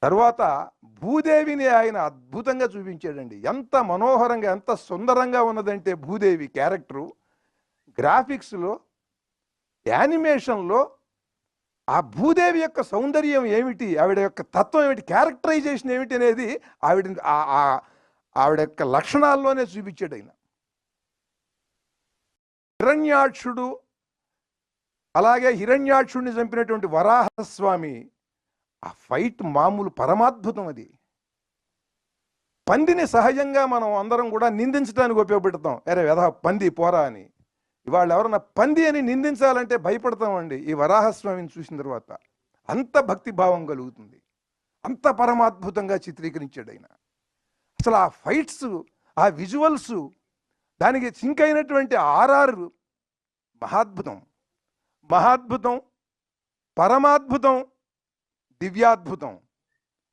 తర్వాత భూదేవిని ఆయన అద్భుతంగా చూపించాడండి. ఎంత మనోహరంగా, ఎంత సుందరంగా ఉన్నదంటే భూదేవి క్యారెక్టరు. గ్రాఫిక్స్‌లో, యానిమేషన్‌లో ఆ భూదేవి యొక్క సౌందర్యం ఏమిటి, ఆవిడ యొక్క తత్వం ఏమిటి, క్యారెక్టరైజేషన్ ఏమిటి అనేది ఆవిడ యొక్క లక్షణాల్లోనే చూపించాడు ఆయన. హిరణ్యాక్షుడు, అలాగే హిరణ్యాక్షుడిని చంపినటువంటి వరాహస్వామి, ఆ ఫైట్ మామూలు పరమాద్భుతం అది. పందిని సహజంగా మనం అందరం కూడా నిందించడానికి ఉపయోగపెడతాం. అరే వెధవ పంది పోరా అని. ఇవాళ ఎవరన్నా పంది అని నిందించాలంటే భయపడతామండి ఈ వరాహస్వామిని చూసిన తర్వాత. అంత భక్తిభావం కలుగుతుంది. అంత పరమాద్భుతంగా చిత్రీకరించాడు ఆయన. అసలు ఆ ఫైట్స్, ఆ విజువల్స్, దానికి సింక్ అయినటువంటి ఆర్ఆర్ మహాద్భుతం. మహాద్భుతం, పరమాద్భుతం, దివ్యాద్భుతం.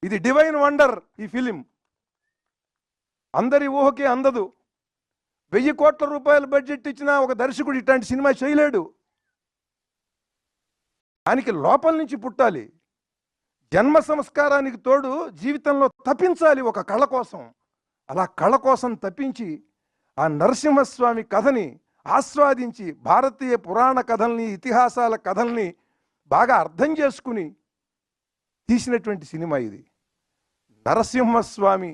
ఇది డివైన్ వండర్ ఈ ఫిలిం. అందరి ఊహకే అందదు. 1000 కోట్ల రూపాయల బడ్జెట్ ఇచ్చినా ఒక దర్శకుడు ఇట్లాంటి సినిమా చేయలేడు. దానికి లోపల నుంచి పుట్టాలి. జన్మ సంస్కారానికి తోడు జీవితంలో తపించాలి ఒక కళ కోసం. అలా కళ కోసం తప్పించి ఆ నరసింహస్వామి కథని ఆస్వాదించి, భారతీయ పురాణ కథల్ని, ఇతిహాసాల కథల్ని బాగా అర్థం చేసుకుని తీసినటువంటి సినిమా ఇది. నరసింహస్వామి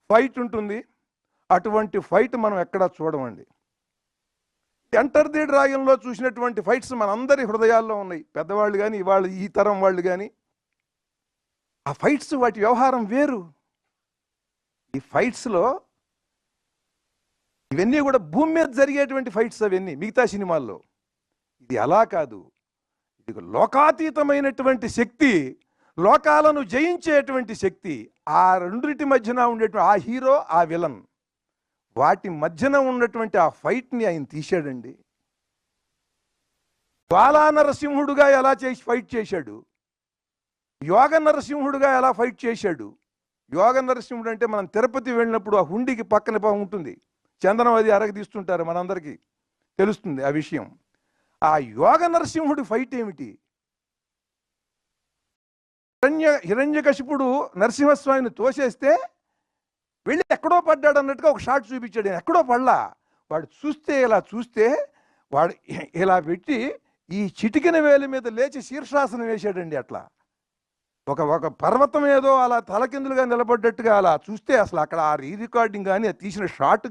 ఫైట్ ఉంటుంది. అటువంటి ఫైట్ మనం ఎక్కడా చూడమండి. ఎంటర్ ది డ్రాగన్లో చూసినటువంటి ఫైట్స్ మనందరి హృదయాల్లో ఉన్నాయి. పెద్దవాళ్ళు కానీ, ఇవాళ ఈ తరం వాళ్ళు కానీ, ఆ ఫైట్స్ వాటి వ్యవహారం వేరు. ఈ ఫైట్స్లో ఇవన్నీ కూడా భూమి మీద జరిగేటువంటి ఫైట్స్ అవన్నీ మిగతా సినిమాల్లో. ఇది అలా కాదు. ఇది లోకాతీతమైనటువంటి శక్తి, లోకాలను జయించేటువంటి శక్తి. ఆ రెండింటి మధ్యన ఉండేటువంటి ఆ హీరో, ఆ విలన్, వాటి మధ్యన ఉన్నటువంటి ఆ ఫైట్ని ఆయన తీశాడండి. జ్వాలా నరసింహుడుగా ఎలా ఫైట్ చేశాడు, యోగ నరసింహుడుగా ఎలా ఫైట్ చేశాడు. యోగ నరసింహుడు అంటే మనం తిరుపతి వెళ్ళినప్పుడు ఆ హుండీకి పక్కన ఉంటుంది, చందనం అది అరగదీస్తుంటారు, మనందరికీ తెలుస్తుంది ఆ విషయం. ఆ యోగ నరసింహుడి ఫైట్ ఏమిటి? హిరణ్యకశిపుడు నరసింహస్వామిని తోసేస్తే వెళ్ళి ఎక్కడో పడ్డాడు అన్నట్టుగా ఒక షాట్ చూపించాడు. ఎక్కడో పడలా, వాడు చూస్తే ఇలా చూస్తే వాడు ఇలా పెట్టి ఈ చిటికిన వేలి మీద లేచి శీర్షాసనం వేశాడండి. అట్లా ఒక పర్వతం ఏదో అలా తలకిందులుగా నిలబడ్డట్టుగా అలా చూస్తే అసలు అక్కడ ఆ రీ రికార్డింగ్ కానీ తీసిన షాట్